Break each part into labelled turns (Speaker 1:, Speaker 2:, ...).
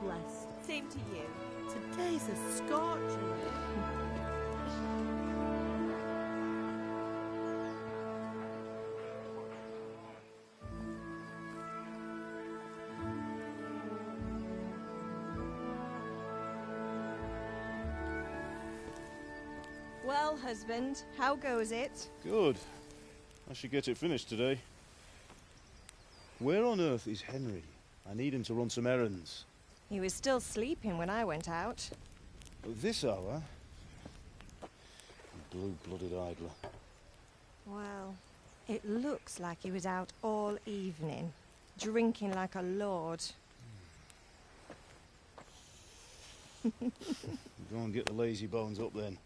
Speaker 1: blessed.
Speaker 2: Same to you.
Speaker 1: Today's a scorcher.
Speaker 2: Well, husband, how goes it?
Speaker 3: Good. I should get it finished today. Where on earth is Henry? I need him to run some errands.
Speaker 2: He was still sleeping when I went out.
Speaker 3: At this hour? Blue-blooded idler.
Speaker 2: Well, it looks like he was out all evening, drinking like a lord.
Speaker 3: Go and get the lazy bones up then.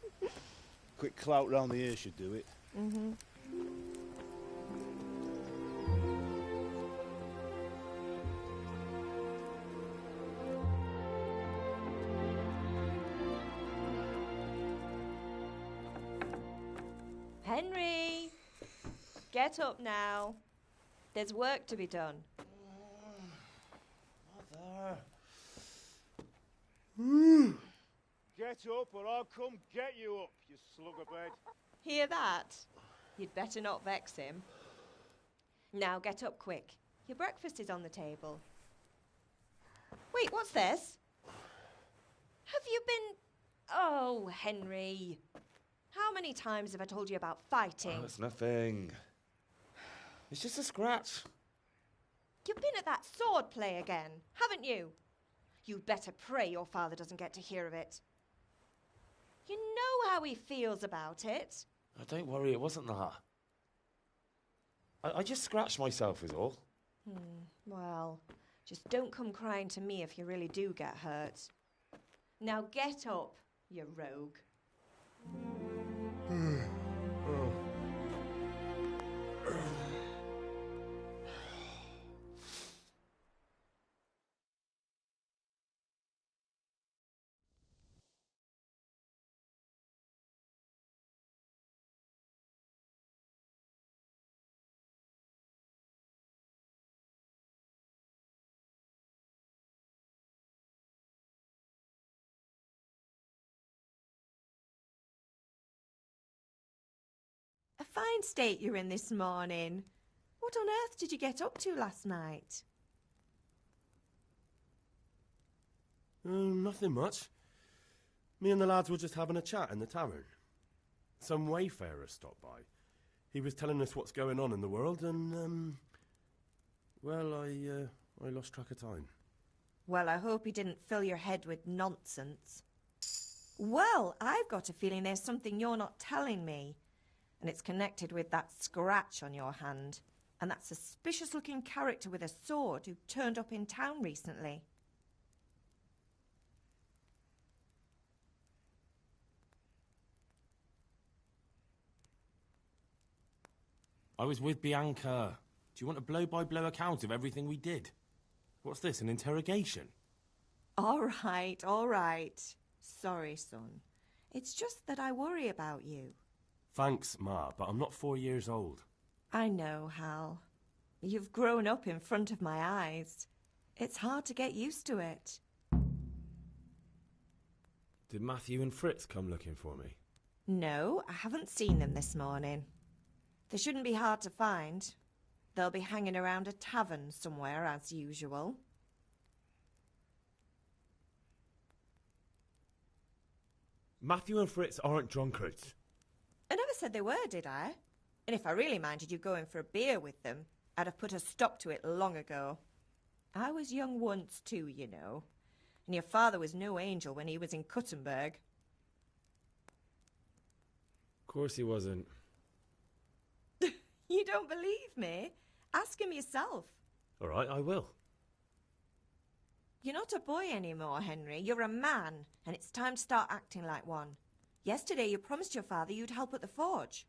Speaker 3: Quick clout round the ear should do it.
Speaker 2: Mm-hmm. Henry! Get up now. There's work to be done.
Speaker 3: Mother. Get up or I'll come get you up, you slugabed.
Speaker 2: Hear that? You'd better not vex him. Now get up quick. Your breakfast is on the table. Wait, what's this? Have you been... Oh, Henry. How many times have I told you about fighting?
Speaker 4: Oh, it's nothing. It's just a scratch.
Speaker 2: You've been at that sword play again, haven't you? You'd better pray your father doesn't get to hear of it. You know how he feels about it.
Speaker 4: Oh, don't worry, it wasn't that. I just scratched myself is all.
Speaker 2: Well, just don't come crying to me if you really do get hurt. Now get up, you rogue. A fine state you're in this morning. What on earth did you get up to last night?
Speaker 5: Nothing much. Me and the lads were just having a chat in the tavern. Some wayfarer stopped by. He was telling us what's going on in the world and, well, I lost track of time.
Speaker 2: Well, I hope he didn't fill your head with nonsense. Well, I've got a feeling there's something you're not telling me. And it's connected with that scratch on your hand. And that suspicious-looking character with a sword who turned up in town recently.
Speaker 5: I was with Bianca. Do you want a blow-by-blow account of everything we did? What's this, an interrogation?
Speaker 2: All right. Sorry, son. It's just that I worry about you.
Speaker 5: Thanks, Ma, but I'm not 4 years old.
Speaker 2: I know, Hal. You've grown up in front of my eyes. It's hard to get used to it.
Speaker 5: Did Matthew and Fritz come looking for me?
Speaker 2: No, I haven't seen them this morning. They shouldn't be hard to find. They'll be hanging around a tavern somewhere, as usual.
Speaker 5: Matthew and Fritz aren't drunkards.
Speaker 2: I never said they were, did I? And if I really minded you going for a beer with them, I'd have put a stop to it long ago. I was young once too, you know. And your father was no angel when he was in Kuttenberg.
Speaker 5: Of course he wasn't.
Speaker 2: You don't believe me? Ask him yourself.
Speaker 5: All right, I will.
Speaker 2: You're not a boy anymore, Henry. You're a man, and it's time to start acting like one. Yesterday you promised your father you'd help at the forge.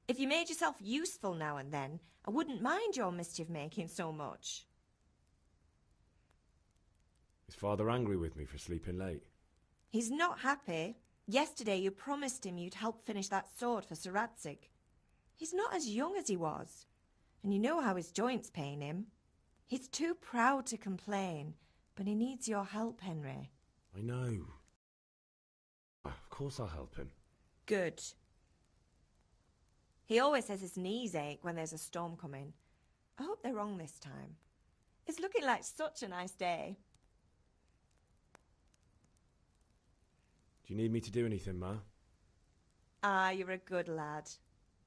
Speaker 2: If you made yourself useful now and then, I wouldn't mind your mischief-making so much.
Speaker 5: Is Father angry with me for sleeping late?
Speaker 2: He's not happy. Yesterday you promised him you'd help finish that sword for Sir Radzig. He's not as young as he was, and you know how his joints pain him. He's too proud to complain, But he needs your help, Henry.
Speaker 5: I know. Of course I'll help him.
Speaker 2: Good. He always says his knees ache when there's a storm coming. I hope they're wrong this time. It's looking like such a nice day.
Speaker 5: Do you need me to do anything, Ma?
Speaker 2: Ah, you're a good lad.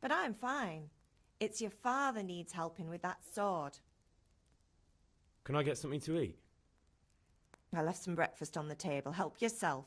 Speaker 2: But I'm fine. It's your father needs helping with that sword.
Speaker 5: Can I get something to eat?
Speaker 2: I left some breakfast on the table. Help yourself.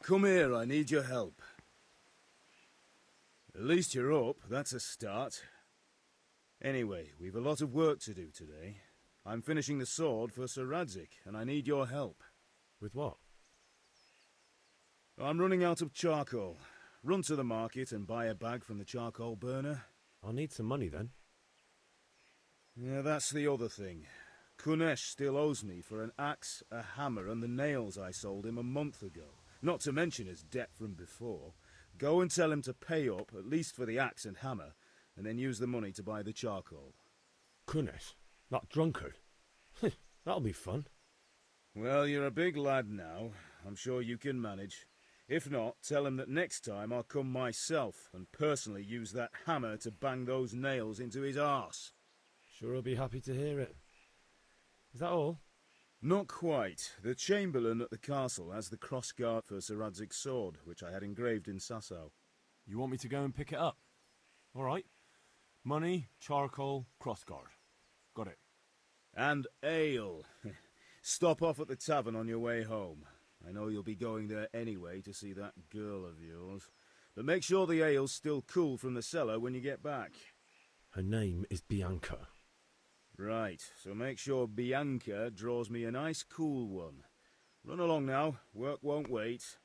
Speaker 3: Come here, I need your help. At least you're up, that's a start. Anyway, we've a lot of work to do today. I'm finishing the sword for Sir Radzig, and I need your help.
Speaker 5: With what?
Speaker 3: I'm running out of charcoal. Run to the market and buy a bag from the charcoal burner.
Speaker 5: I'll need some money then.
Speaker 3: Yeah, that's the other thing. Kunesh still owes me for an axe, a hammer, and the nails I sold him a month ago. Not to mention his debt from before. Go and tell him to pay up, at least for the axe and hammer, and then use the money to buy the charcoal.
Speaker 5: Kunesh? That drunkard? That'll be fun.
Speaker 3: Well, you're a big lad now. I'm sure you can manage. If not, tell him that next time I'll come myself and personally use that hammer to bang those nails into his arse.
Speaker 5: Sure he'll be happy to hear it. Is that all?
Speaker 3: Not quite. The Chamberlain at the castle has the crossguard for Sir Radzig's sword, which I had engraved in Sasau.
Speaker 5: You want me to go and pick it up? All right. Money, charcoal, crossguard. Got it.
Speaker 3: And ale. Stop off at the tavern on your way home. I know you'll be going there anyway to see that girl of yours. But make sure the ale's still cool from the cellar when you get back.
Speaker 5: Her name is Bianca.
Speaker 3: Right, so make sure Bianca draws me a nice cool one. Run along now, work won't wait.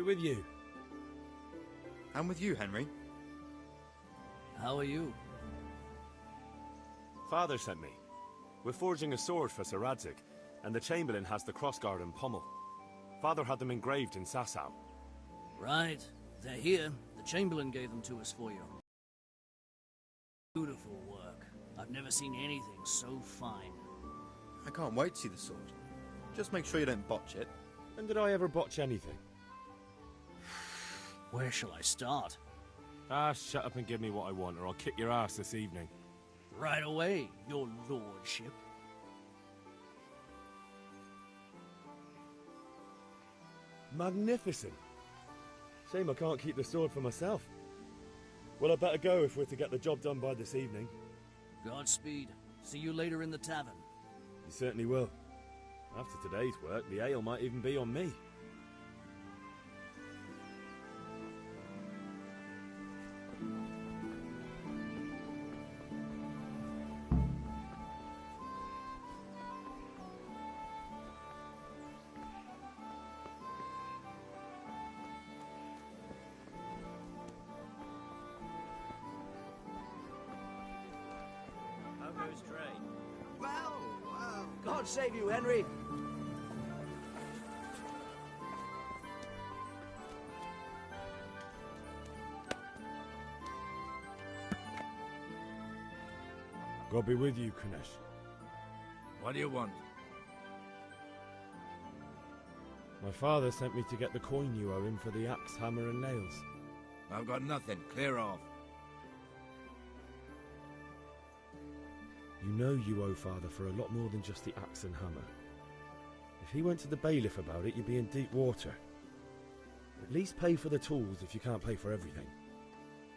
Speaker 3: be with you.
Speaker 6: And with you, Henry.
Speaker 7: How are you?
Speaker 8: Father sent me. We're forging a sword for Sir Radzig, and the Chamberlain has the crossguard and pommel. Father had them engraved in Sasau.
Speaker 7: Right. They're here. The Chamberlain gave them to us for you. Beautiful work. I've never seen anything so fine.
Speaker 6: I can't wait to see the sword. Just make sure you don't botch it.
Speaker 8: When did I ever botch anything?
Speaker 7: Where shall I start?
Speaker 8: Ah, shut up and give me what I want, or I'll kick your ass this evening.
Speaker 7: Right away, your lordship.
Speaker 8: Magnificent. Shame I can't keep the sword for myself. Well, I better go if we're to get the job done by this evening.
Speaker 7: Godspeed. See you later in the tavern.
Speaker 8: You certainly will. After today's work, the ale might even be on me.
Speaker 7: God save you, Henry.
Speaker 8: God be with you, Kunesh.
Speaker 9: What do you want?
Speaker 8: My father sent me to get the coin you owe him for the axe, hammer and nails.
Speaker 9: I've got nothing. Clear off.
Speaker 8: You know you owe father for a lot more than just the axe and hammer. If he went to the bailiff about it, you'd be in deep water. At least pay for the tools if you can't pay for everything.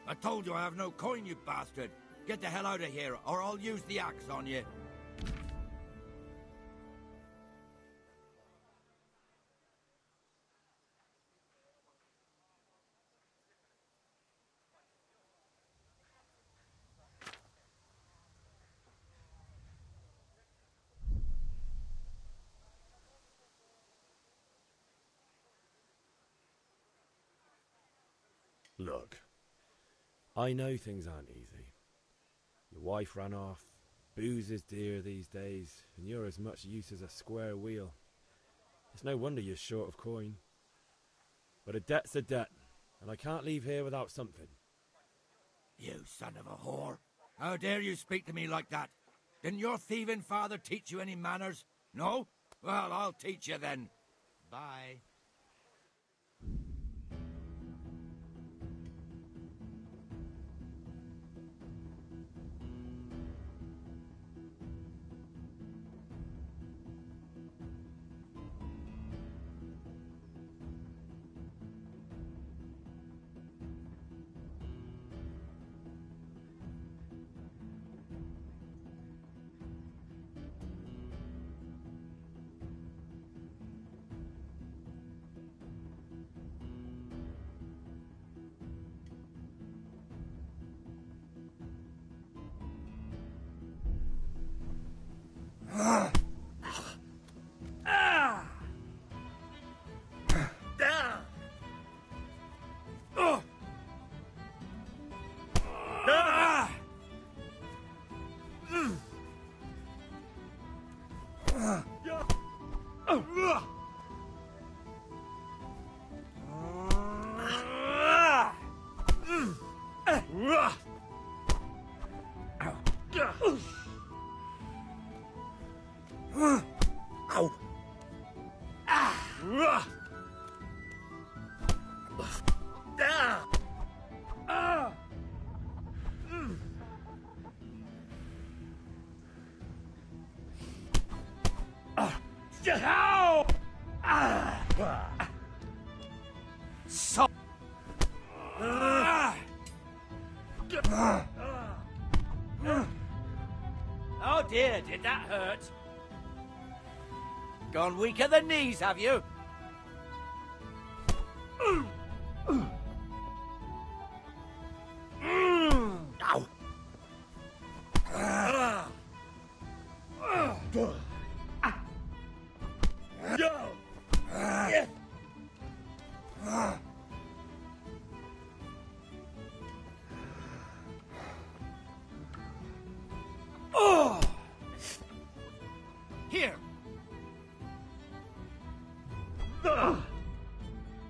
Speaker 9: I told you I have no coin, you bastard. Get the hell out of here, or I'll use the axe on you.
Speaker 8: Look, I know things aren't easy. Your wife ran off, booze is dear these days, and you're as much use as a square wheel. It's no wonder you're short of coin. But a debt's a debt, and I can't leave here without something.
Speaker 9: You son of a whore. How dare you speak to me like that? Didn't your thieving father teach you any manners? No? Well, I'll teach you then. Bye.
Speaker 10: Oh dear, did that hurt? Gone weak at the knees, have you? Ow!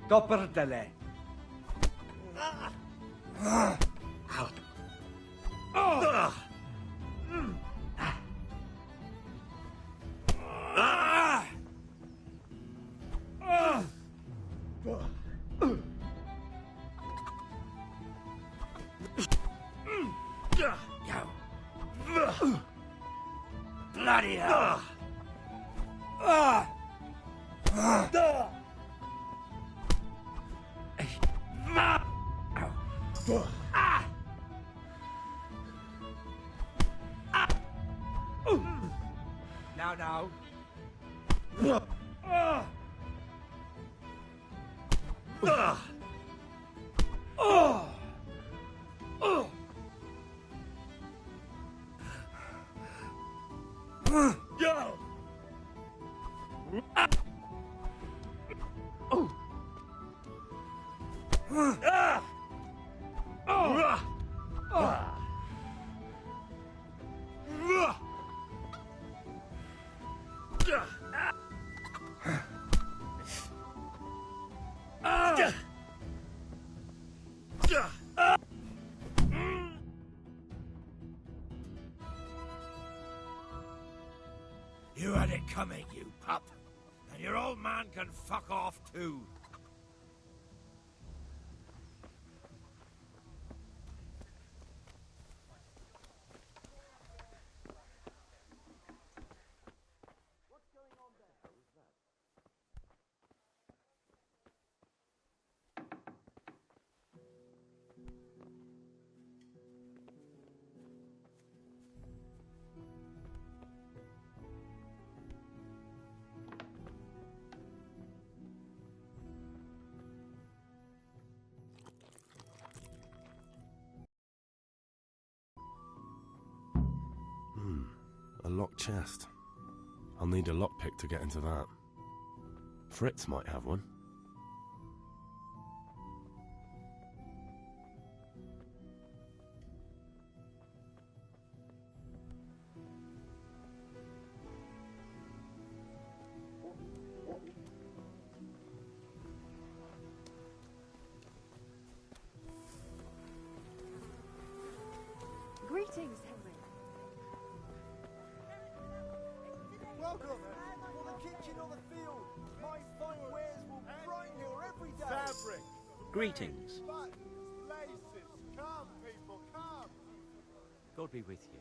Speaker 10: Dopperdele. Bloody hell! Now. You had it coming, you pup. And your old man can fuck off too.
Speaker 5: A locked chest. I'll need a lockpick to get into that. Fritz might have one.
Speaker 11: Greetings, Henry.
Speaker 12: Welcome, for the kitchen or the field. My fine wares will brighten your everyday. Fabric.
Speaker 13: Greetings.
Speaker 12: Buttons, laces. Come, people, come.
Speaker 13: God be with you.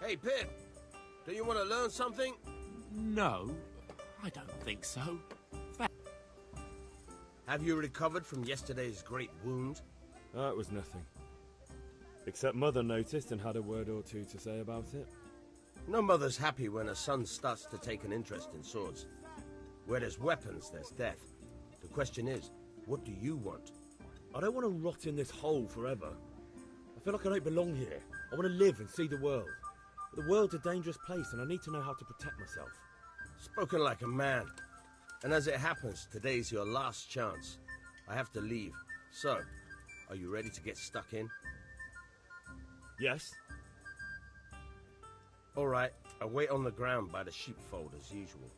Speaker 14: Hey, Pip, do you want to learn something?
Speaker 15: No, I don't think so.
Speaker 14: Have you recovered from yesterday's great wound?
Speaker 8: That was nothing. Except Mother noticed and had a word or two to say about it.
Speaker 14: No mother's happy when her son starts to take an interest in swords. Where there's weapons, there's death. The question is, what do you want?
Speaker 16: I don't want to rot in this hole forever. I feel like I don't belong here. I want to live and see the world. But the world's a dangerous place and I need to know how to protect myself.
Speaker 14: Spoken like a man. And as it happens, today's your last chance. I have to leave. So, are you ready to get stuck in?
Speaker 16: Yes.
Speaker 14: All right, I'll wait on the ground by the sheepfold as usual.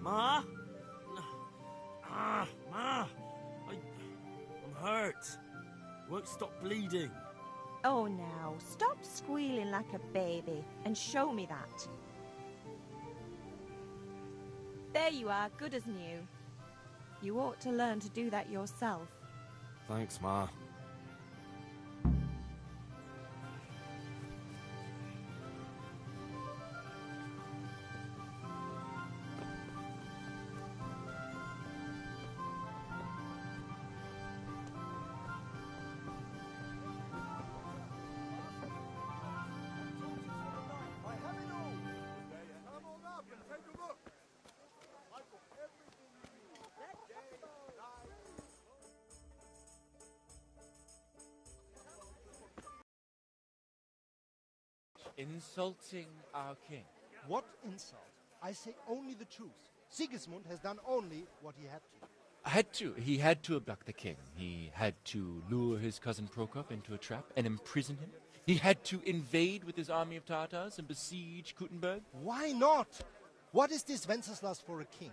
Speaker 16: Ma? Ma! I'm hurt. Won't stop bleeding.
Speaker 2: Oh, now, stop squealing like a baby and show me that. There you are, good as new. You ought to learn to do that yourself.
Speaker 16: Thanks, Ma.
Speaker 15: Insulting our king.
Speaker 12: What insult? I say only the truth. Sigismund has done only what he had to.
Speaker 15: He had to abduct the king. He had to lure his cousin Prokop into a trap and imprison him. He had to invade with his army of Tartars and besiege Kuttenberg.
Speaker 12: Why not? What is this Wenceslas for a king?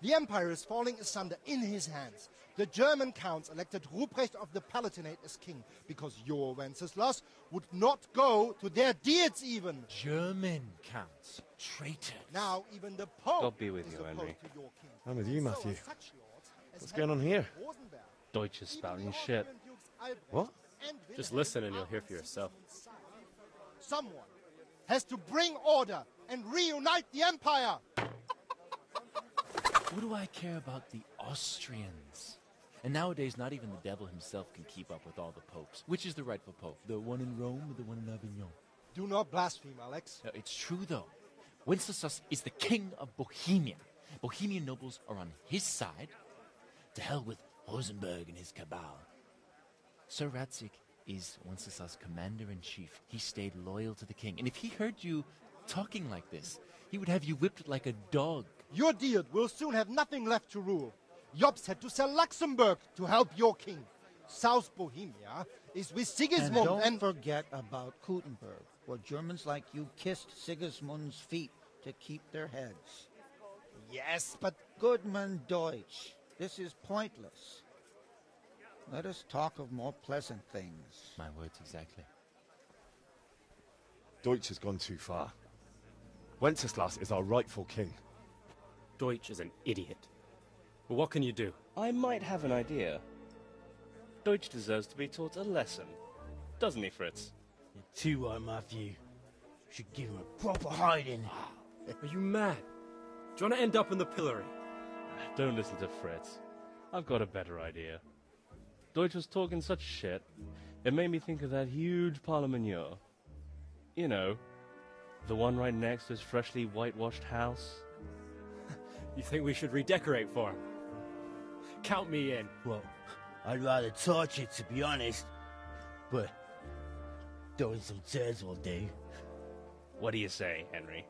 Speaker 12: The empire is falling asunder in his hands. The German counts elected Ruprecht of the Palatinate as king because your Wenceslas would not go to their deeds even.
Speaker 15: German counts. Traitors.
Speaker 12: Now even the Pope
Speaker 11: God be with
Speaker 12: is
Speaker 11: you,
Speaker 12: opposed
Speaker 11: Henry.
Speaker 12: to your king.
Speaker 8: I'm with you, Matthew.
Speaker 12: So such lords as
Speaker 8: What's going on here?
Speaker 12: Rosenberg,
Speaker 11: Deutsch is spouting shit.
Speaker 8: What?
Speaker 11: Just listen and you'll hear for yourself.
Speaker 12: Someone has to bring order and reunite the empire.
Speaker 15: What do I care about the Austrians? And nowadays, not even the devil himself can keep up with all the popes. Which is the rightful pope? The one in Rome or the one in Avignon?
Speaker 12: Do not blaspheme, Alex.
Speaker 15: No, it's true, though. Wenceslas is the king of Bohemia. Bohemian nobles are on his side. To hell with Rosenberg and his cabal. Sir Ratzik is Wenceslas' commander-in-chief. He stayed loyal to the king. And if he heard you talking like this, he would have you whipped like a dog.
Speaker 12: Your Diet will soon have nothing left to rule. Jobst had to sell Luxembourg to help your king. South Bohemia is with Sigismund
Speaker 17: and don't forget about Kuttenberg, where Germans like you kissed Sigismund's feet to keep their heads.
Speaker 12: Yes, but...
Speaker 17: Goodman Deutsch, this is pointless. Let us talk of more pleasant things.
Speaker 15: My words exactly.
Speaker 8: Deutsch has gone too far. Wenceslas is our rightful king.
Speaker 11: Deutsch is an idiot. But what can you do?
Speaker 18: I might have an idea. Deutsch deserves to be taught a lesson. Doesn't he, Fritz?
Speaker 16: You're too right, Matthew. Should give him a proper hiding.
Speaker 11: Are you mad? Do you want to end up in the pillory?
Speaker 18: Don't listen to Fritz. I've got a better idea. Deutsch was talking such shit, it made me think of that huge parliament. You know, the one right next to his freshly whitewashed house.
Speaker 11: You think we should redecorate for him? Count me in.
Speaker 16: Well, I'd rather torch it, to be honest. But throwing some turds will do.
Speaker 18: What do you say, Henry?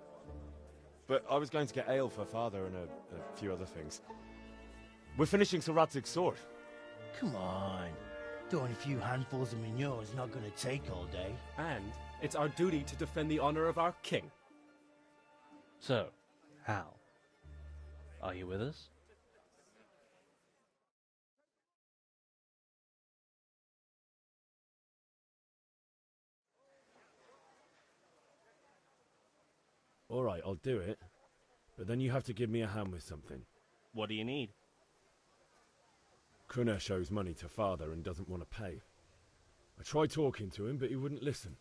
Speaker 8: But I was going to get ale for Father and a few other things. We're finishing Sir Radzig's sword.
Speaker 16: Come on. Throwing a few handfuls of manure is not going to take all day.
Speaker 11: And it's our duty to defend the honor of our king.
Speaker 18: So, Hal, are you with us?
Speaker 8: All right, I'll do it. But then you have to give me a hand with something.
Speaker 18: What do you need?
Speaker 8: Kunesh owes money to Father and doesn't want to pay. I tried talking to him, but he wouldn't listen.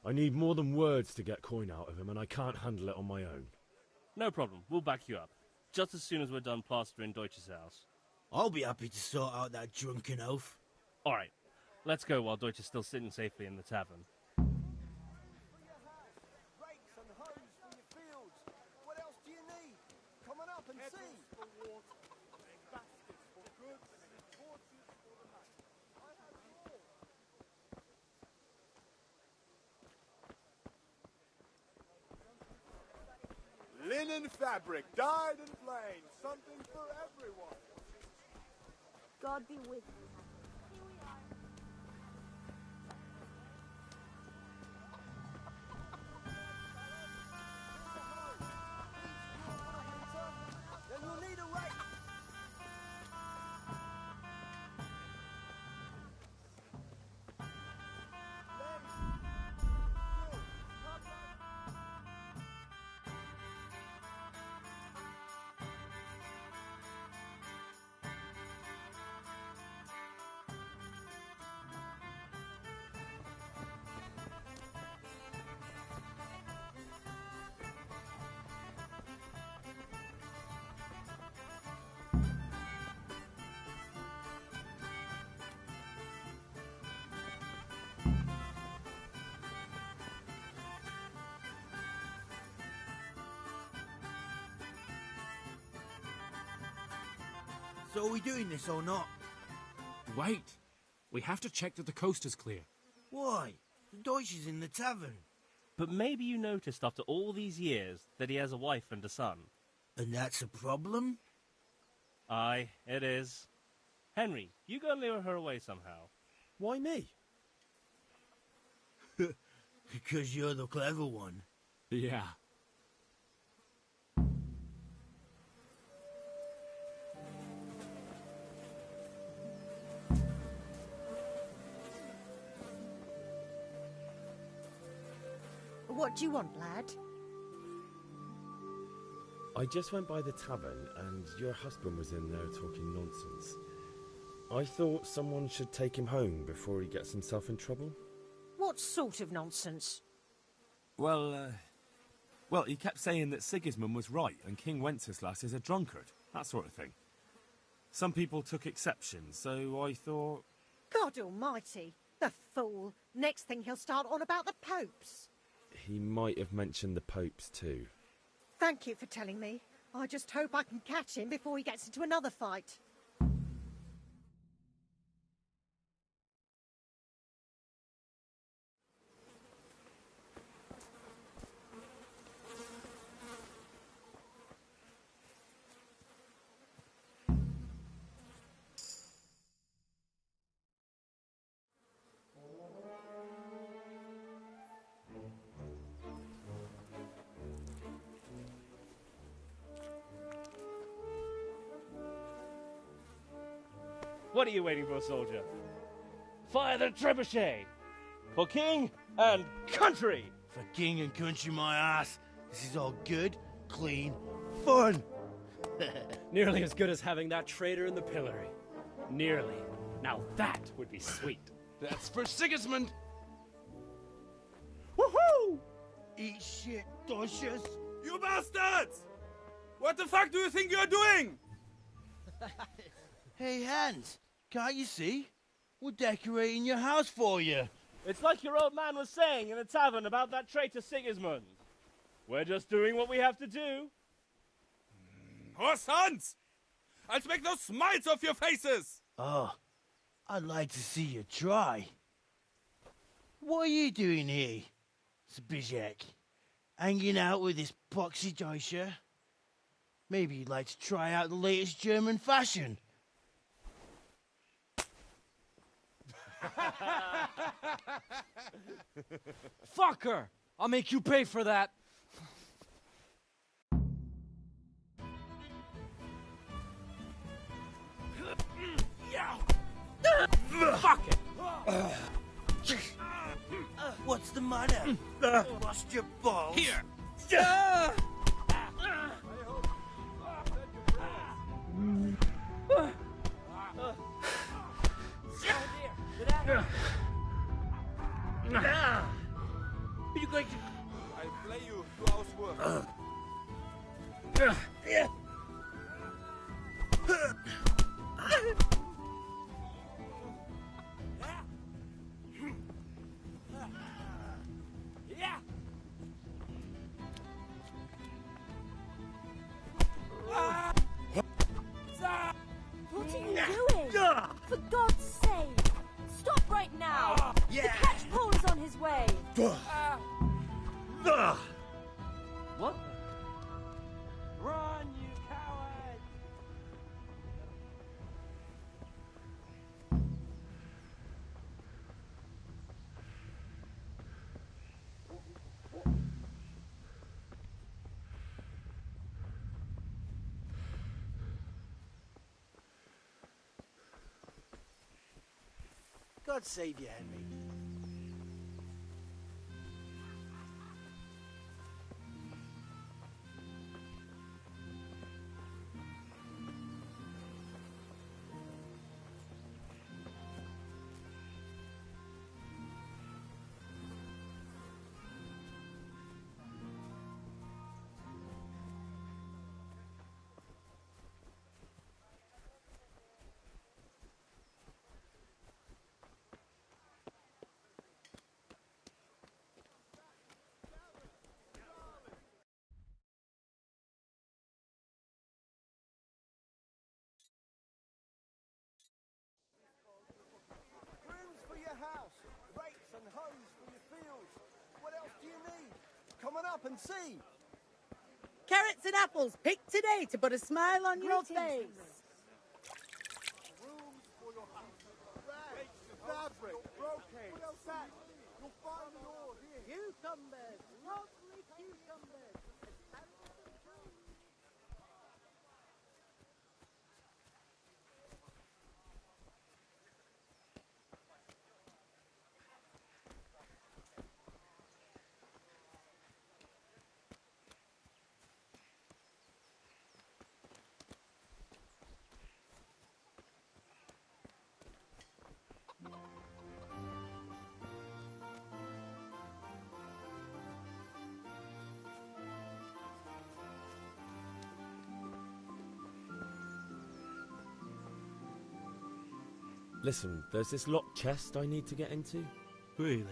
Speaker 8: I need more than words to get coin out of him, and I can't handle it on my own.
Speaker 18: No problem. We'll back you up. Just as soon as we're done plastering Deutsch's house.
Speaker 16: I'll be happy to sort out that drunken oaf.
Speaker 18: All right. Let's go while Deutsch is still sitting safely in the tavern.
Speaker 12: Rakes and hoes for your fields. What else do you need? Come on up and see. For water, baskets for goods, torches for the night. I have more.
Speaker 19: Linen fabric, dyed and plain, something for everyone.
Speaker 1: God be with you.
Speaker 10: So are we doing this or not?
Speaker 20: Wait. We have to check that the coast is clear.
Speaker 10: Why? The Deutsch is in the tavern.
Speaker 18: But maybe you noticed after all these years that he has a wife and a son.
Speaker 10: And that's a problem?
Speaker 18: Aye, it is. Henry, you go and lure her away somehow.
Speaker 16: Why me?
Speaker 10: Because you're the clever one.
Speaker 20: Yeah.
Speaker 2: What do you want, lad?
Speaker 8: I just went by the tavern and your husband was in there talking nonsense. I thought someone should take him home before he gets himself in trouble.
Speaker 2: What sort of nonsense?
Speaker 20: Well, he kept saying that Sigismund was right and King Wenceslas is a drunkard, that sort of thing. Some people took exception, so I thought...
Speaker 2: God almighty, the fool. Next thing he'll start on about the popes.
Speaker 8: He might have mentioned the popes too.
Speaker 2: Thank you for telling me. I just hope I can catch him before he gets into another fight.
Speaker 18: What are you waiting for, soldier? Fire the trebuchet! For king and country!
Speaker 10: For king and country, my ass. This is all good, clean, fun.
Speaker 11: Nearly as good as having that traitor in the pillory. Nearly. Now that would be sweet.
Speaker 20: That's for Sigismund!
Speaker 10: Woohoo! Eat shit, Docious.
Speaker 19: You bastards! What the fuck do you think you're doing?
Speaker 10: Hey, Hans, can't you see? We're decorating your house for you.
Speaker 18: It's like your old man was saying in the tavern about that traitor Sigismund. We're just doing what we have to do.
Speaker 19: Horse Hans! I'll make those smiles off your faces!
Speaker 10: Oh, I'd like to see you try. What are you doing here, Zbigniew? Hanging out with this poxy Deutscher? Maybe you'd like to try out the latest German fashion.
Speaker 11: Fucker! I'll make you pay for that.
Speaker 10: Fuck it! What's the matter? Lost your balls?
Speaker 20: Here!
Speaker 10: Are you going to...
Speaker 19: I'll play you 2 hours work.
Speaker 1: What are you doing? For God's sake! Stop right now! The catchpole is on his way!
Speaker 18: What?
Speaker 10: Run, you coward! God save you, Henry.
Speaker 21: up and see.
Speaker 22: Carrots and apples picked today to put a smile on your face.
Speaker 21: Fabric, brocade, satin. You'll find it all here.
Speaker 22: Cucumbers, lovely cucumbers.
Speaker 8: Listen, there's this locked chest I need to get into.
Speaker 10: Really?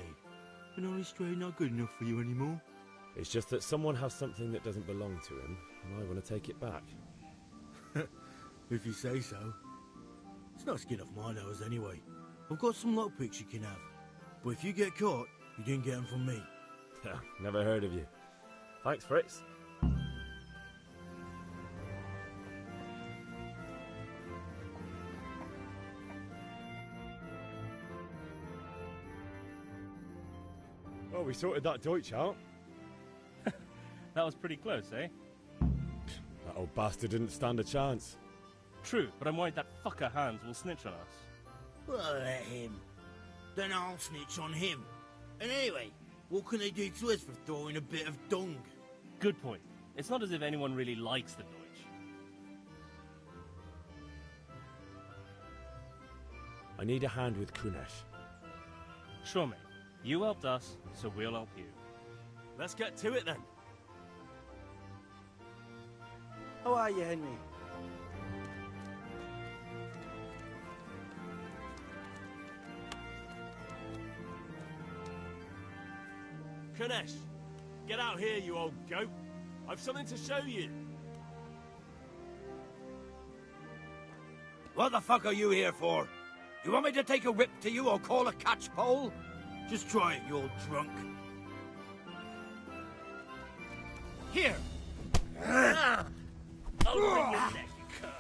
Speaker 10: An honest trade not good enough for you anymore?
Speaker 8: It's just that someone has something that doesn't belong to him, and I want to take it back.
Speaker 10: If you say so. It's not skin off my nose anyway. I've got some lockpicks you can have. But if you get caught, you didn't get them from me.
Speaker 8: Never heard of you. Thanks, Fritz.
Speaker 20: Well, we sorted that Deutsch out.
Speaker 18: That was pretty close, eh?
Speaker 8: That old bastard didn't stand a chance.
Speaker 18: True, but I'm worried that fucker Hans will snitch on us.
Speaker 10: Well, let him. Then I'll snitch on him. And anyway, what can they do to us for throwing a bit of dung?
Speaker 18: Good point. It's not as if anyone really likes the Deutsch.
Speaker 8: I need a hand with Kunesh.
Speaker 18: Sure, mate. You helped us, so we'll help you.
Speaker 20: Let's get to it then.
Speaker 21: How are you, Henry?
Speaker 20: Kunesh, get out here, you old goat. I've something to show you.
Speaker 9: What the fuck are you here for? You want me to take a whip to you or call a catchpole?
Speaker 10: Just try it, you old drunk.
Speaker 9: Here!
Speaker 18: I'll wring your neck, you cur.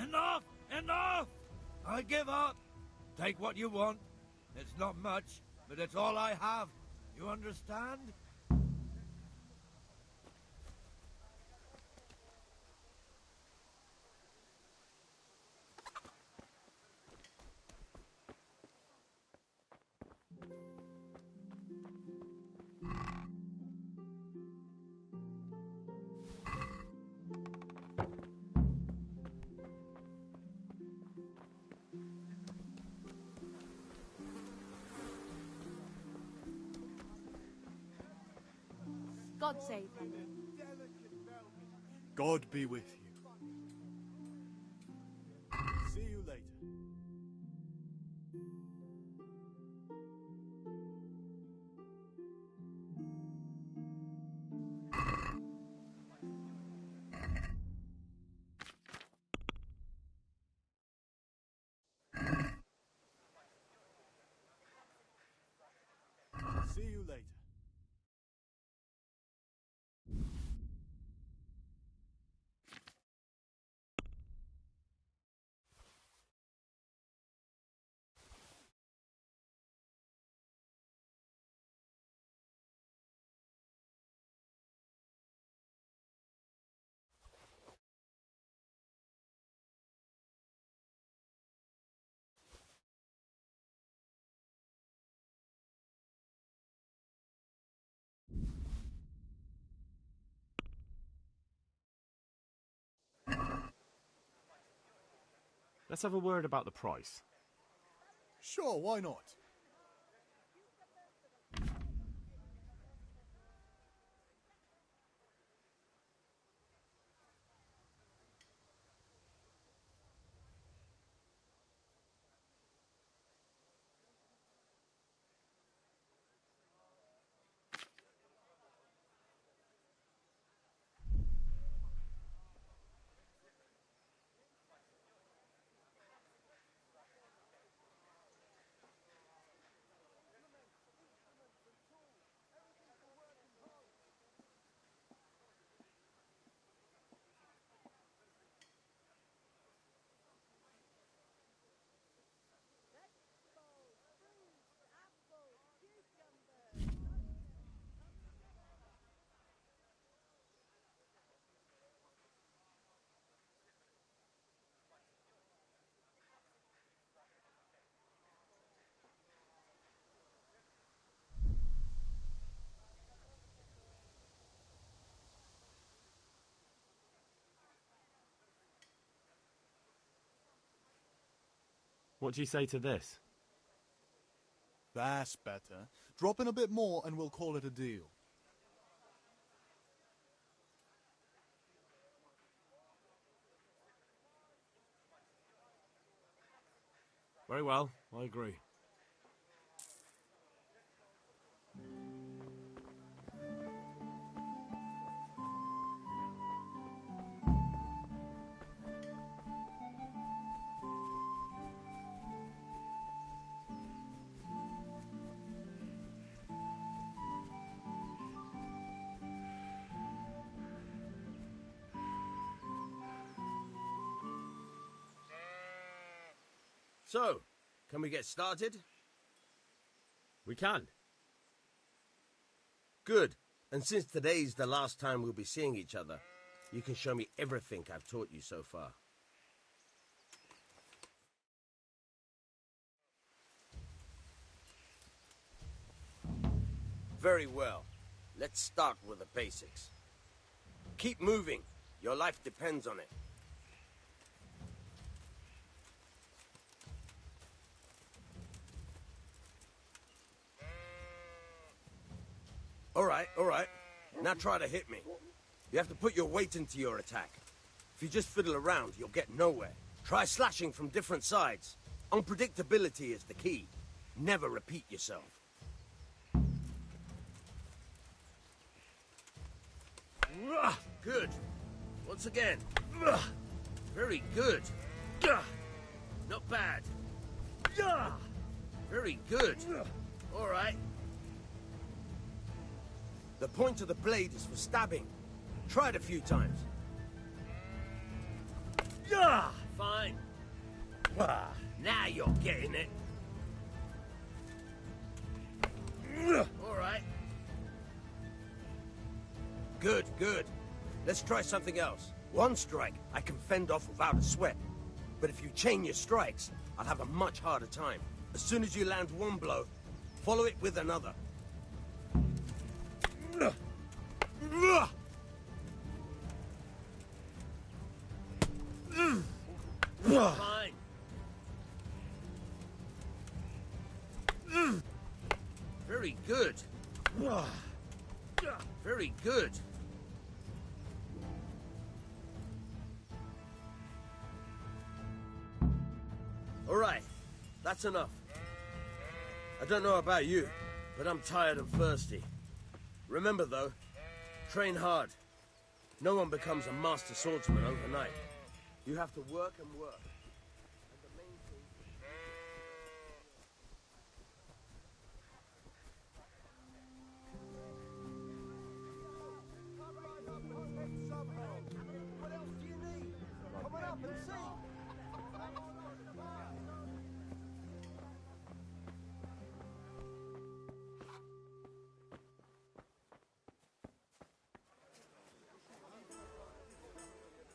Speaker 9: Enough! Enough! I give up. Take what you want. It's not much, but it's all I have. You understand?
Speaker 1: God save him.
Speaker 21: God be with you. See you later. See you later.
Speaker 20: Let's have a word about the price.
Speaker 21: Sure, why not?
Speaker 5: What do you say to this?
Speaker 21: That's better. Drop in a bit more and we'll call it a deal.
Speaker 5: Very well, I agree.
Speaker 14: So, can we get started?
Speaker 5: We can.
Speaker 14: Good. And since today's the last time we'll be seeing each other, you can show me everything I've taught you so far. Very well. Let's start with the basics. Keep moving. Your life depends on it. All right. Now try to hit me. You have to put your weight into your attack. If you just fiddle around, you'll get nowhere. Try slashing from different sides. Unpredictability is the key. Never repeat yourself. Good. Once again. Very good. Not bad. Very good. All right. The point of the blade is for stabbing. Try it a few times. Fine. Now you're getting it. All right. Good. Let's try something else. One strike I can fend off without a sweat. But if you chain your strikes, I'll have a much harder time. As soon as you land one blow, follow it with another. Fine. Very good. Very good. All right, that's enough. I don't know about you, but I'm tired and thirsty. Remember, though, train hard. No one becomes a master swordsman overnight. You have to work and work. And the main thing...
Speaker 21: What else do you need? Come on up and see.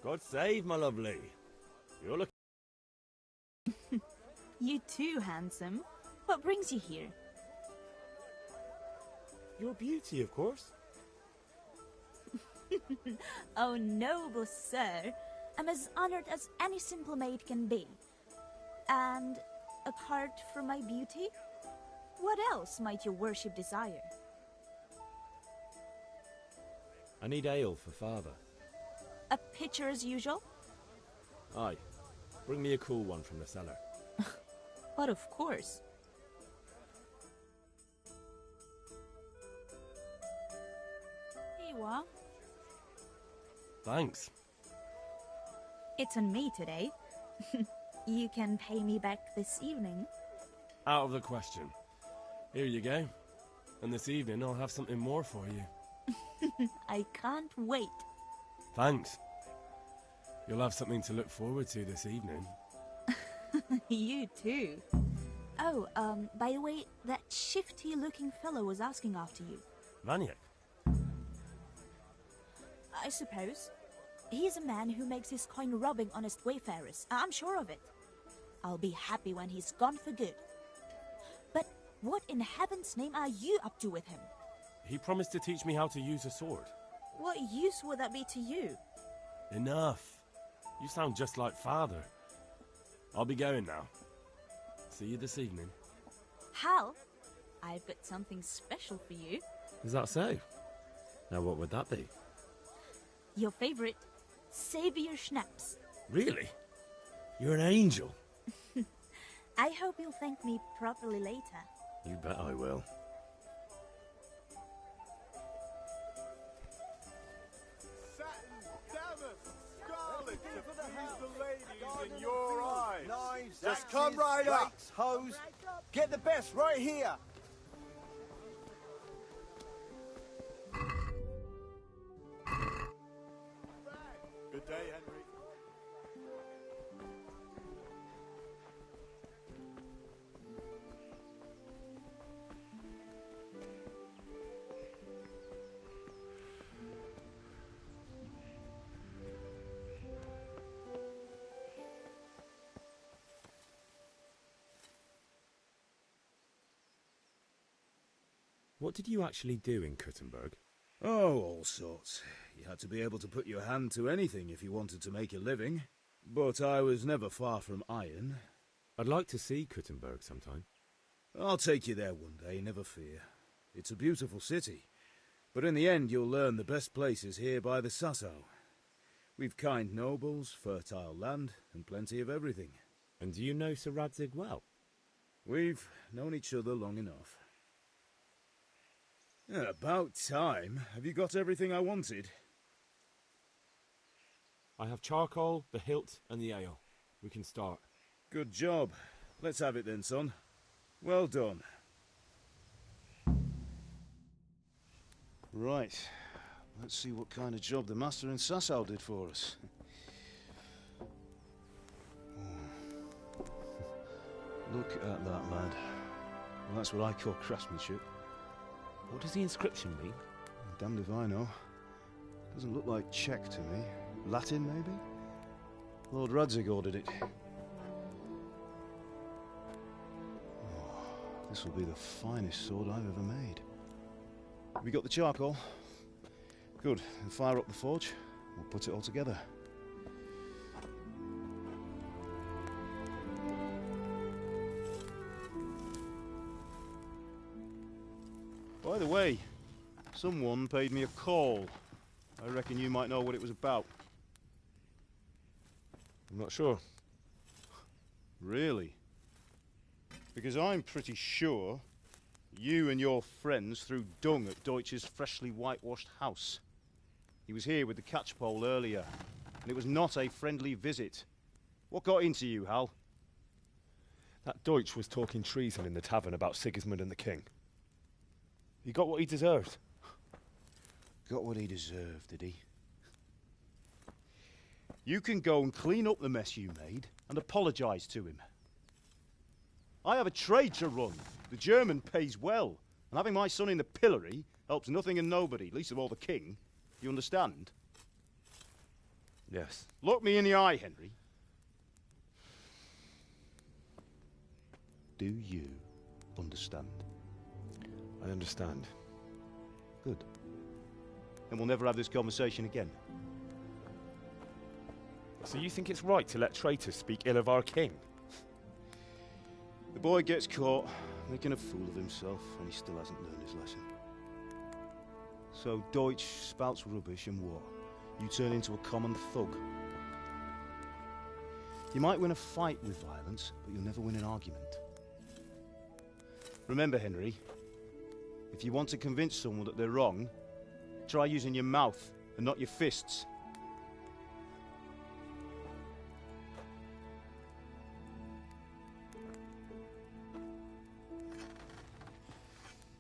Speaker 5: God save, my lovely. You're looking...
Speaker 3: You too, handsome. What brings you here?
Speaker 5: Your beauty, of course.
Speaker 3: Oh, noble sir. I'm as honored as any simple maid can be. And apart from my beauty, what else might your worship desire?
Speaker 8: I need ale for father.
Speaker 3: A pitcher as usual?
Speaker 8: Aye. Bring me a cool one from the cellar.
Speaker 3: But of course. Here you are.
Speaker 5: Thanks.
Speaker 3: It's on me today. You can pay me back this evening.
Speaker 5: Out of the question. Here you go. And this evening I'll have something more for you.
Speaker 3: I can't wait.
Speaker 5: Thanks. You'll have something to look forward to this evening.
Speaker 3: You too. Oh, by the way, that shifty-looking fellow was asking after you.
Speaker 5: Vaniak?
Speaker 3: I suppose. He is a man who makes his coin robbing honest wayfarers. I'm sure of it. I'll be happy when he's gone for good. But what in heaven's name are you up to with him?
Speaker 5: He promised to teach me how to use a sword.
Speaker 3: What use would that be to you?
Speaker 5: Enough. You sound just like father. I'll be going now. see you this evening.
Speaker 3: Hal, I've got something special for you.
Speaker 5: Is that so? Now, what would that be?
Speaker 3: Your favorite Savior Schnapps.
Speaker 5: Really? You're an angel.
Speaker 3: I hope you'll thank me properly later.
Speaker 5: You bet I will.
Speaker 21: Just come right up, hose. Get the best right here. Good day, Henry.
Speaker 8: What did you actually do in Kuttenberg?
Speaker 4: Oh, all sorts. You had to be able to put your hand to anything if you wanted to make a living. But I was never far from iron.
Speaker 8: I'd like to see Kuttenberg sometime.
Speaker 4: I'll take you there one day, never fear. It's a beautiful city. But in the end, you'll learn the best places here by the Sasso. We've kind nobles, fertile land, and plenty of everything.
Speaker 8: And do you know Sir Radzig well?
Speaker 4: We've known each other long enough. About time. Have you got everything I wanted?
Speaker 8: I have charcoal, the hilt, and the ale. We can start.
Speaker 4: Good job. Let's have it then, son. Well done. Right. Let's see what kind of job the master in Sasau did for us. Look at that, lad. Well, that's what I call craftsmanship.
Speaker 8: What does the inscription mean?
Speaker 4: Damned if I know. Doesn't look like Czech to me. Latin, maybe? Lord Radzig ordered it. Oh, this will be the finest sword I've ever made. Have you got the charcoal? Good. Then fire up the forge. We'll put it all together. By the way, someone paid me a call. I reckon you might know what it was about.
Speaker 8: I'm not sure.
Speaker 4: Really? Because I'm pretty sure you and your friends threw dung at Deutsch's freshly whitewashed house. He was here with the catchpole earlier, and it was not a friendly visit. What got into you, Hal?
Speaker 8: That Deutsch was talking treason in the tavern about Sigismund and the king. He got what he deserved.
Speaker 4: Got what he deserved, did he? You can go and clean up the mess you made and apologise to him. I have a trade to run. The German pays well, and having my son in the pillory helps nothing and nobody, least of all the king. You understand?
Speaker 8: Yes.
Speaker 4: Look me in the eye, Henry. Do you understand?
Speaker 8: I understand.
Speaker 4: Good. Then we'll never have this conversation again.
Speaker 8: So you think it's right to let traitors speak ill of our king?
Speaker 4: The boy gets caught making a fool of himself, and he still hasn't learned his lesson. So Deutsch spouts rubbish, and what? You turn into a common thug. You might win a fight with violence, but you'll never win an argument. Remember, Henry, if you want to convince someone that they're wrong, try using your mouth and not your fists.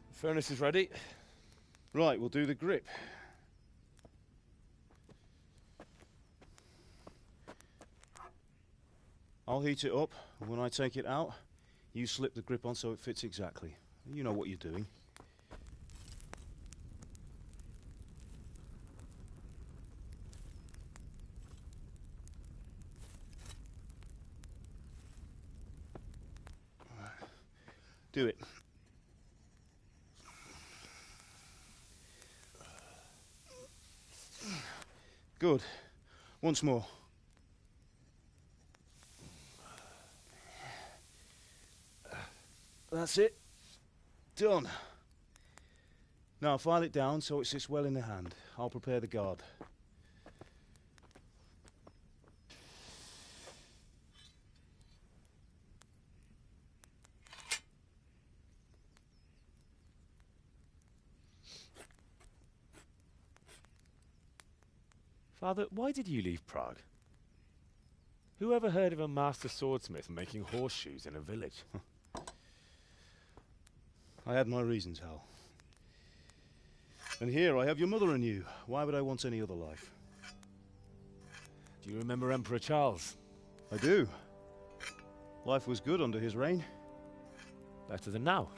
Speaker 8: The furnace is ready.
Speaker 4: Right, we'll do the grip. I'll heat it up, and when I take it out, you slip the grip on so it fits exactly. You know what you're doing. Do it. Good. Once more. That's it. Done. Now file it down so it sits well in the hand. I'll prepare the guard.
Speaker 8: Father, why did you leave Prague? Who ever heard of a master swordsmith making horseshoes in a village?
Speaker 4: I had my reasons, Hal. And here I have your mother and you. Why would I want any other life?
Speaker 8: Do you remember Emperor Charles?
Speaker 4: I do. Life was good under his reign.
Speaker 8: Better than now.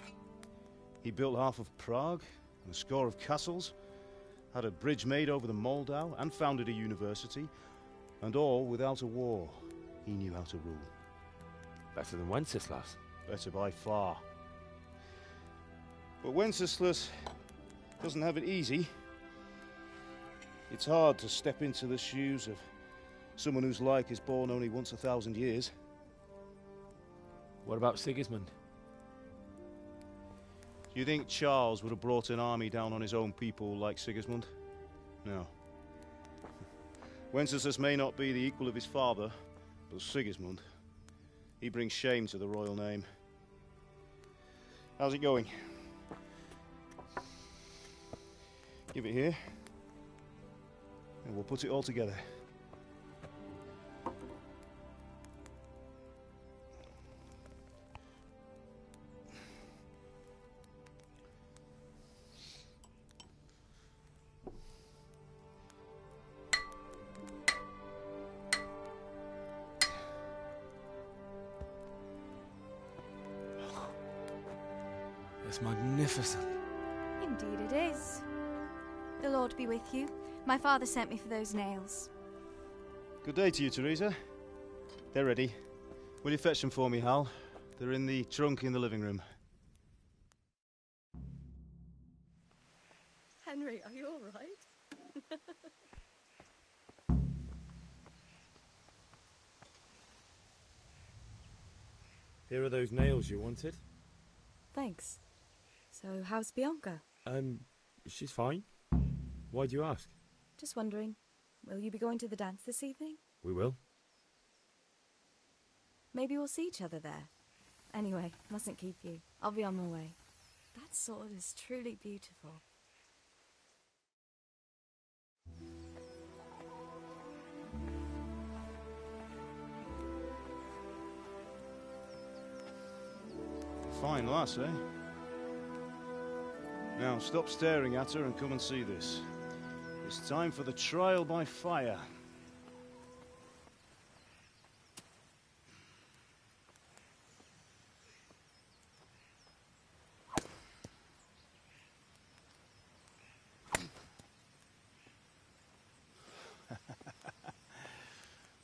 Speaker 4: He built half of Prague and a score of castles, had a bridge made over the Moldau, and founded a university, and all without a war. He knew how to rule.
Speaker 8: Better than Wenceslas.
Speaker 4: Better by far. But Wenceslas doesn't have it easy. It's hard to step into the shoes of someone whose like is born only once 1,000 years.
Speaker 8: What about Sigismund?
Speaker 4: Do you think Charles would have brought an army down on his own people like Sigismund? No. Wenceslas may not be the equal of his father, but Sigismund, he brings shame to the royal name. How's it going? Give it here, and we'll put it all together.
Speaker 8: It's magnificent.
Speaker 1: Indeed it is. The Lord be with you. My father sent me for those nails.
Speaker 4: Good day to you, Teresa. They're ready. Will you fetch them for me, Hal? They're in the trunk in the living room.
Speaker 22: Henry, are you all right?
Speaker 8: Here are those nails you wanted.
Speaker 22: Thanks. So, how's Bianca?
Speaker 8: She's fine. Why do you ask?
Speaker 22: Just wondering, will you be going to the dance this evening?
Speaker 8: We will.
Speaker 22: Maybe we'll see each other there. Anyway, mustn't keep you. I'll be on my way. That sword is truly beautiful.
Speaker 4: Fine lass, eh? Now, stop staring at her and come and see this. It's time for the trial by fire.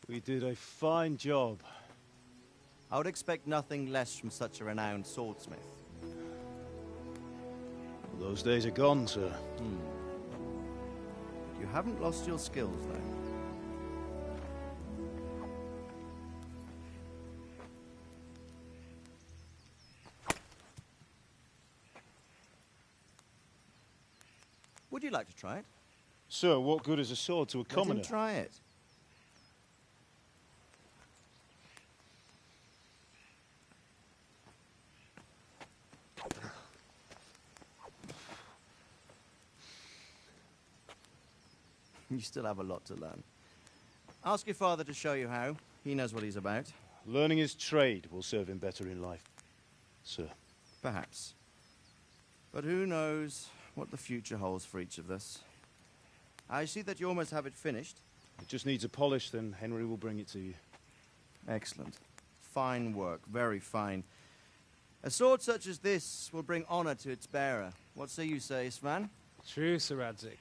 Speaker 4: We did a fine job.
Speaker 13: I would expect nothing less from such a renowned swordsmith.
Speaker 4: Those days are gone, sir.
Speaker 13: You haven't lost your skills, though. Would you like to try it?
Speaker 4: Sir, what good is a sword to a commoner?
Speaker 13: Let him try it. You still have a lot to learn. Ask your father to show you how. He knows what he's about.
Speaker 4: Learning his trade will serve him better in life, sir.
Speaker 13: Perhaps. But who knows what the future holds for each of us. I see that you almost have it finished.
Speaker 4: It just needs a polish, then Henry will bring it to you.
Speaker 13: Excellent. Fine work, very fine. A sword such as this will bring honor to its bearer. What say you, Svan?
Speaker 11: True, Sir Radzik.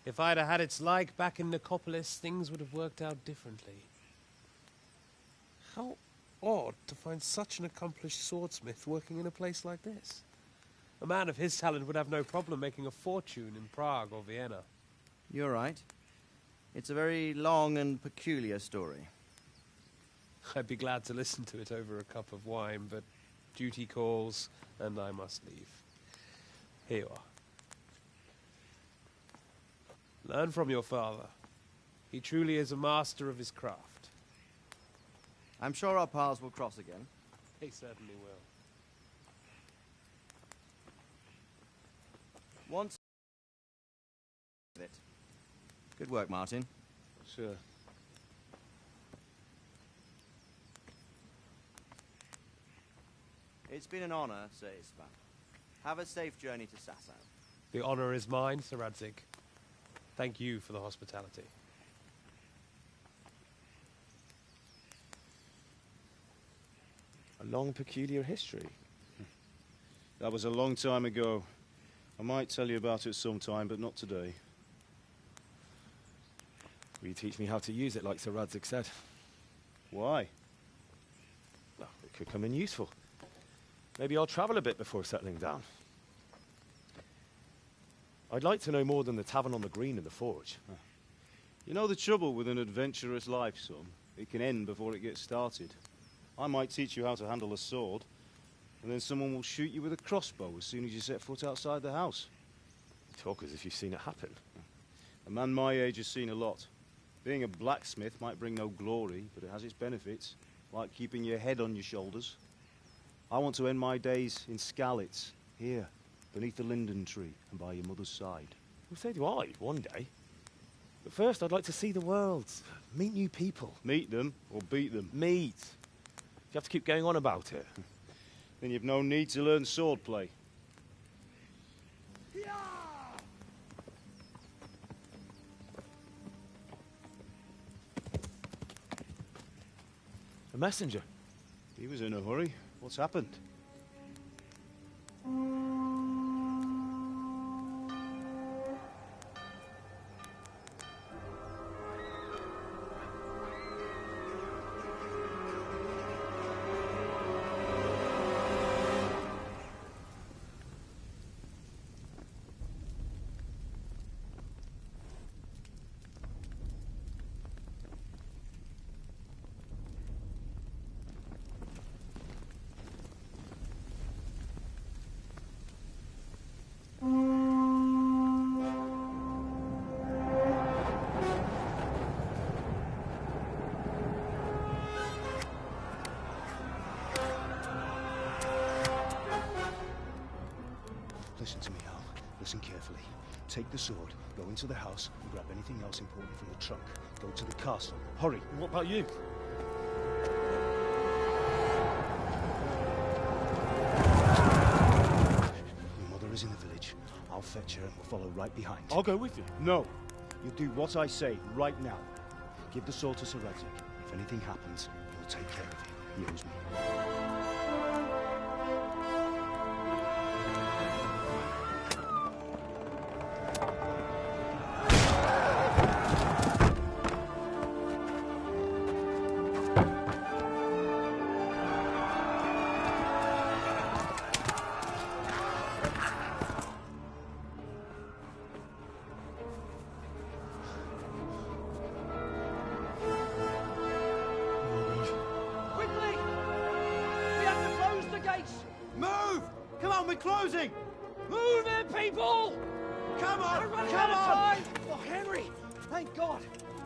Speaker 11: If I'd have had its like back in Nicopolis, things would have worked out differently. How odd to find such an accomplished swordsmith working in a place like this. A man of his talent would have no problem making a fortune in Prague or Vienna.
Speaker 13: You're right. It's a very long and peculiar story.
Speaker 11: I'd be glad to listen to it over a cup of wine, but Duty calls, and I must leave. Here you are. Learn from your father. He truly is a master of his craft.
Speaker 13: I'm sure our paths will cross again.
Speaker 11: He certainly will.
Speaker 13: Once... it. Good work, Martin.
Speaker 4: Sir.
Speaker 13: It's been an honor, Sir Ispan. Have a safe journey to Sasau.
Speaker 11: The honor is mine, Sir Radzig. Thank you for the hospitality.
Speaker 8: A long, peculiar history.
Speaker 4: That was a long time ago. I might tell you about it sometime, but not today.
Speaker 8: Will you teach me how to use it, like Sir Radzig said?
Speaker 4: Why?
Speaker 8: Well, it could come in useful. Maybe I'll travel a bit before settling down. I'd like to know more than the tavern on the green and the forge.
Speaker 4: You know the trouble with an adventurous life, son? It can end before it gets started. I might teach you how to handle a sword, and then someone will shoot you with a crossbow as soon as you set foot outside the house.
Speaker 8: You talk as if you've seen it happen.
Speaker 4: A man my age has seen a lot. Being a blacksmith might bring no glory, but it has its benefits, like keeping your head on your shoulders. I want to end my days in Skalitz, here, beneath the linden tree and by your mother's side.
Speaker 8: Well, so do I, one day. But first, I'd like to see the world, meet new people.
Speaker 4: Meet them or beat them?
Speaker 8: Meet. You have to keep going on about it.
Speaker 4: Then you've no need to learn swordplay.
Speaker 8: A messenger.
Speaker 4: He was in a hurry. What's happened? Listen to me, Al. Listen carefully. Take the sword, go into the house, and grab anything else important from the trunk. Go to the castle. Hurry.
Speaker 8: What about you?
Speaker 4: Your mother is in the village. I'll fetch her and we'll follow right behind.
Speaker 8: I'll go with you.
Speaker 4: No. You do what I say right now. Give the sword to Sir Radzig. If anything happens, he'll take care of you. He owes me.
Speaker 10: Move! Come on, we're closing!
Speaker 6: Move it, people!
Speaker 10: Come on!
Speaker 6: We're running
Speaker 10: Come
Speaker 6: out of
Speaker 10: on!
Speaker 6: time! Oh, Henry! Thank God!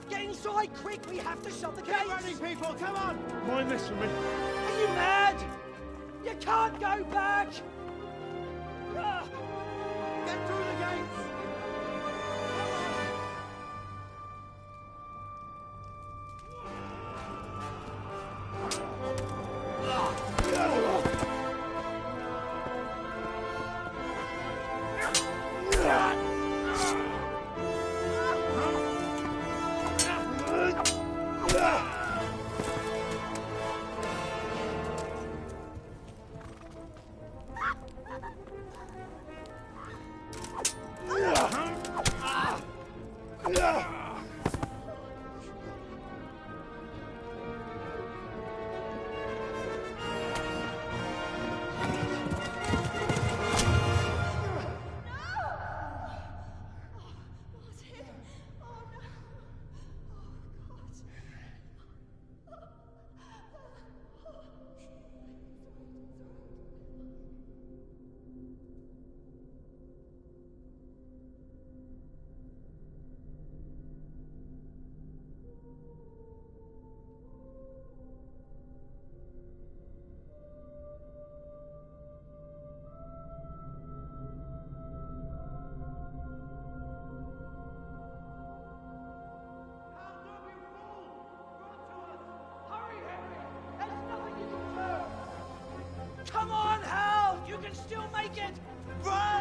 Speaker 6: Get inside, quick! We have to shut the
Speaker 10: Keep
Speaker 6: gates!
Speaker 10: running, people! Come on!
Speaker 8: Mind this for me.
Speaker 6: Are you mad? You can't go back! Ah.
Speaker 10: Get through the gates!
Speaker 6: idiot! Run!